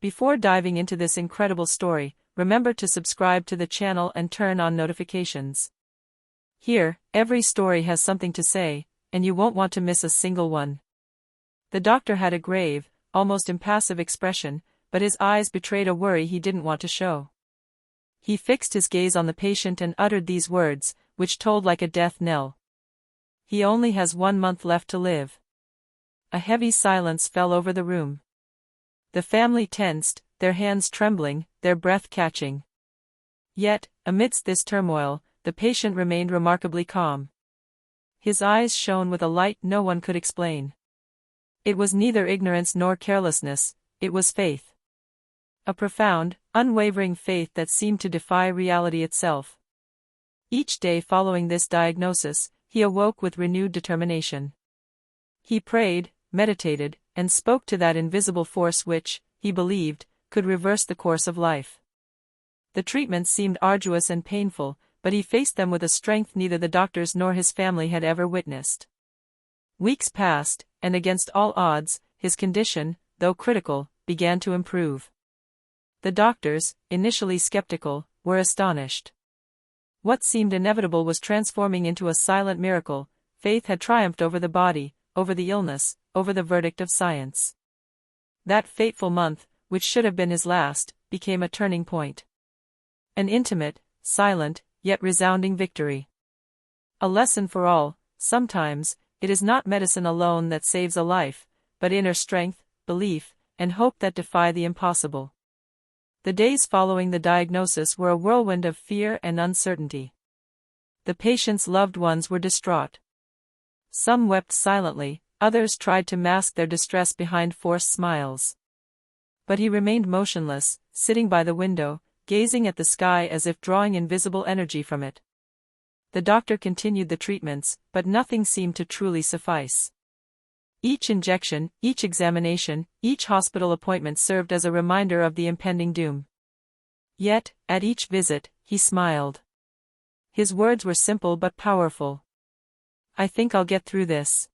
Before diving into this incredible story, remember to subscribe to the channel and turn on notifications. Here, every story has something to say, and you won't want to miss a single one. The doctor had a grave, almost impassive expression, but his eyes betrayed a worry he didn't want to show. He fixed his gaze on the patient and uttered these words, which tolled like a death knell. "He only has 1 month left to live." A heavy silence fell over the room. The family tensed, their hands trembling, their breath catching. Yet, amidst this turmoil, the patient remained remarkably calm. His eyes shone with a light no one could explain. It was neither ignorance nor carelessness, it was faith. A profound, unwavering faith that seemed to defy reality itself. Each day following this diagnosis, he awoke with renewed determination. He prayed, meditated, and spoke to that invisible force which, he believed, could reverse the course of life. The treatments seemed arduous and painful, but he faced them with a strength neither the doctors nor his family had ever witnessed. Weeks passed, and against all odds, his condition, though critical, began to improve. The doctors, initially skeptical, were astonished. What seemed inevitable was transforming into a silent miracle. Faith had triumphed over the body, over the illness, over the verdict of science. That fateful month, which should have been his last, became a turning point. An intimate, silent, yet resounding victory. A lesson for all: sometimes, it is not medicine alone that saves a life, but inner strength, belief, and hope that defy the impossible. The days following the diagnosis were a whirlwind of fear and uncertainty. The patient's loved ones were distraught. Some wept silently, others tried to mask their distress behind forced smiles. But he remained motionless, sitting by the window, gazing at the sky as if drawing invisible energy from it. The doctor continued the treatments, but nothing seemed to truly suffice. Each injection, each examination, each hospital appointment served as a reminder of the impending doom. Yet, at each visit, he smiled. His words were simple but powerful. "I think I'll get through this."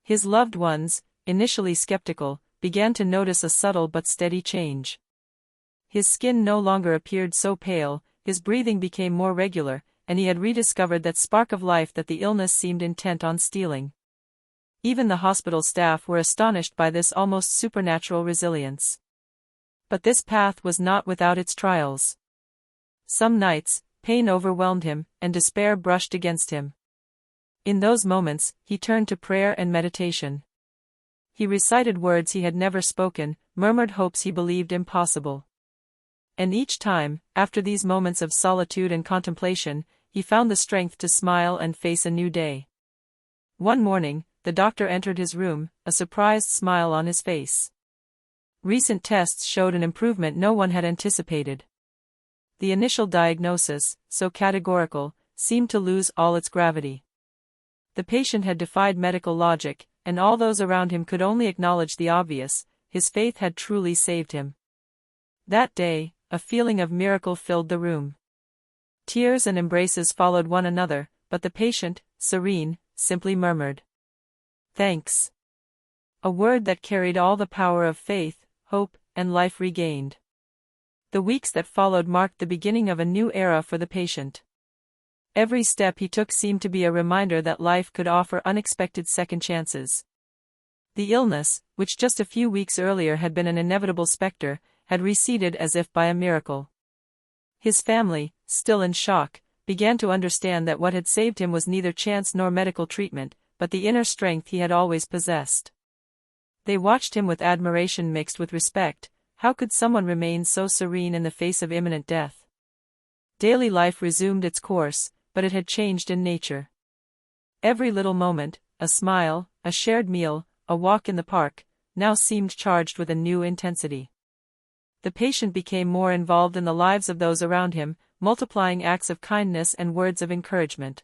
His loved ones, initially skeptical, began to notice a subtle but steady change. His skin no longer appeared so pale, his breathing became more regular, and he had rediscovered that spark of life that the illness seemed intent on stealing. Even the hospital staff were astonished by this almost supernatural resilience. But this path was not without its trials. Some nights, pain overwhelmed him, and despair brushed against him. In those moments, he turned to prayer and meditation. He recited words he had never spoken, murmured hopes he believed impossible. And each time, after these moments of solitude and contemplation, he found the strength to smile and face a new day. One morning, the doctor entered his room, a surprised smile on his face. Recent tests showed an improvement no one had anticipated. The initial diagnosis, so categorical, seemed to lose all its gravity. The patient had defied medical logic, and all those around him could only acknowledge the obvious: his faith had truly saved him. That day, a feeling of miracle filled the room. Tears and embraces followed one another, but the patient, serene, simply murmured, "Thanks." A word that carried all the power of faith, hope, and life regained. The weeks that followed marked the beginning of a new era for the patient. Every step he took seemed to be a reminder that life could offer unexpected second chances. The illness, which just a few weeks earlier had been an inevitable specter, had receded as if by a miracle. His family, still in shock, began to understand that what had saved him was neither chance nor medical treatment, but the inner strength he had always possessed. They watched him with admiration mixed with respect. How could someone remain so serene in the face of imminent death? Daily life resumed its course, but it had changed in nature. Every little moment, a smile, a shared meal, a walk in the park, now seemed charged with a new intensity. The patient became more involved in the lives of those around him, multiplying acts of kindness and words of encouragement.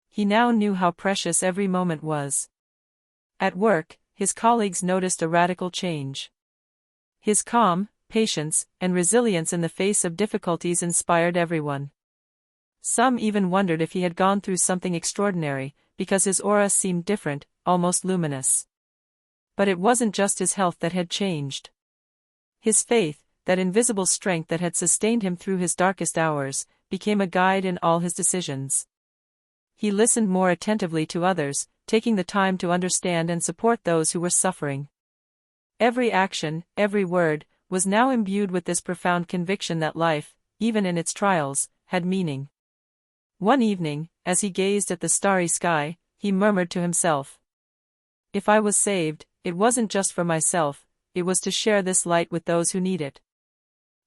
He now knew how precious every moment was. At work, his colleagues noticed a radical change. His calm, patience, and resilience in the face of difficulties inspired everyone. Some even wondered if he had gone through something extraordinary, because his aura seemed different, almost luminous. But it wasn't just his health that had changed. His faith, that invisible strength that had sustained him through his darkest hours, became a guide in all his decisions. He listened more attentively to others, taking the time to understand and support those who were suffering. Every action, every word, was now imbued with this profound conviction that life, even in its trials, had meaning. One evening, as he gazed at the starry sky, he murmured to himself, "If I was saved, it wasn't just for myself, it was to share this light with those who need it."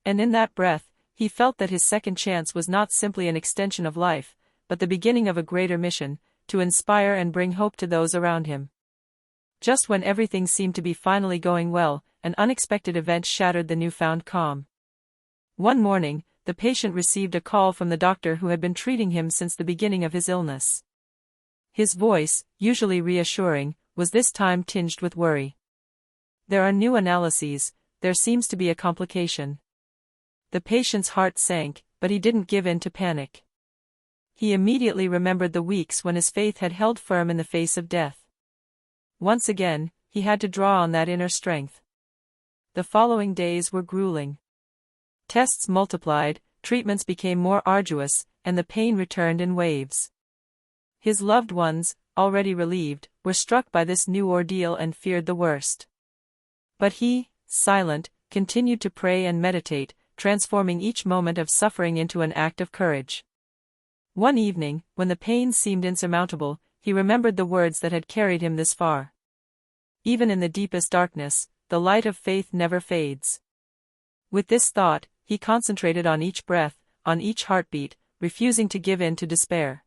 And in that breath, he felt that his second chance was not simply an extension of life, but the beginning of a greater mission, to inspire and bring hope to those around him. Just when everything seemed to be finally going well, an unexpected event shattered the newfound calm. One morning, the patient received a call from the doctor who had been treating him since the beginning of his illness. His voice, usually reassuring, was this time tinged with worry. "There are new analyses, there seems to be a complication." The patient's heart sank, but he didn't give in to panic. He immediately remembered the weeks when his faith had held firm in the face of death. Once again, he had to draw on that inner strength. The following days were grueling. Tests multiplied, treatments became more arduous, and the pain returned in waves. His loved ones, already relieved, were struck by this new ordeal and feared the worst. But he, silent, continued to pray and meditate, transforming each moment of suffering into an act of courage. One evening, when the pain seemed insurmountable, he remembered the words that had carried him this far. "Even in the deepest darkness, the light of faith never fades." With this thought, he concentrated on each breath, on each heartbeat, refusing to give in to despair.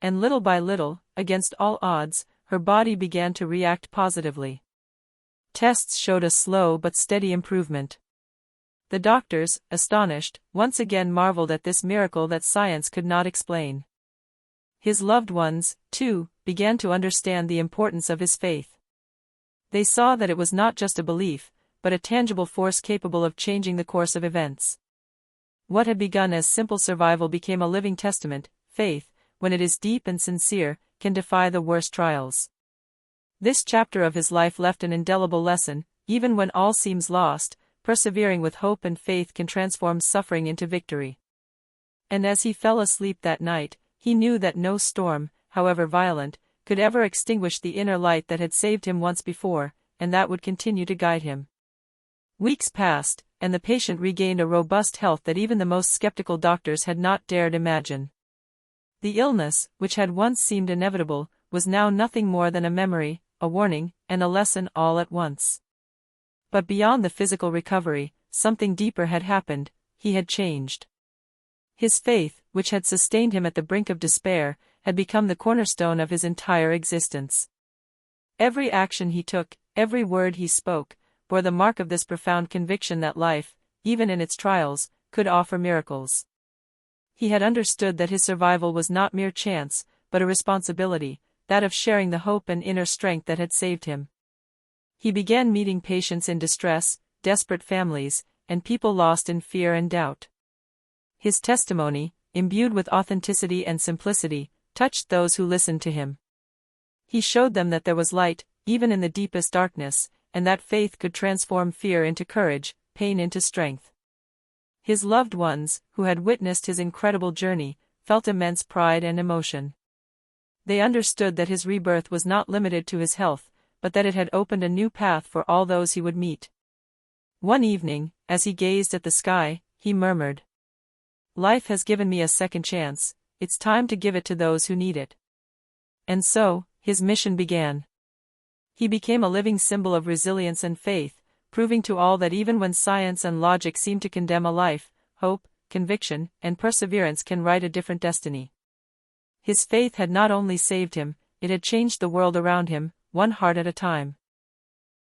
And little by little, against all odds, her body began to react positively. Tests showed a slow but steady improvement. The doctors, astonished, once again marveled at this miracle that science could not explain. His loved ones, too, began to understand the importance of his faith. They saw that it was not just a belief, but a tangible force capable of changing the course of events. What had begun as simple survival became a living testament. Faith, when it is deep and sincere, can defy the worst trials. This chapter of his life left an indelible lesson. Even when all seems lost, persevering with hope and faith can transform suffering into victory. And as he fell asleep that night, he knew that no storm, however violent, could ever extinguish the inner light that had saved him once before, and that would continue to guide him. Weeks passed, and the patient regained a robust health that even the most skeptical doctors had not dared imagine. The illness, which had once seemed inevitable, was now nothing more than a memory, a warning, and a lesson all at once. But beyond the physical recovery, something deeper had happened. He had changed. His faith, which had sustained him at the brink of despair, had become the cornerstone of his entire existence. Every action he took, every word he spoke, bore the mark of this profound conviction that life, even in its trials, could offer miracles. He had understood that his survival was not mere chance, but a responsibility, that of sharing the hope and inner strength that had saved him. He began meeting patients in distress, desperate families, and people lost in fear and doubt. His testimony, imbued with authenticity and simplicity, touched those who listened to him. He showed them that there was light, even in the deepest darkness, and that faith could transform fear into courage, pain into strength. His loved ones, who had witnessed his incredible journey, felt immense pride and emotion. They understood that his rebirth was not limited to his health, but that it had opened a new path for all those he would meet. One evening, as he gazed at the sky, he murmured, "Life has given me a second chance, it's time to give it to those who need it." And so, his mission began. He became a living symbol of resilience and faith, proving to all that even when science and logic seem to condemn a life, hope, conviction, and perseverance can write a different destiny. His faith had not only saved him, it had changed the world around him, one heart at a time.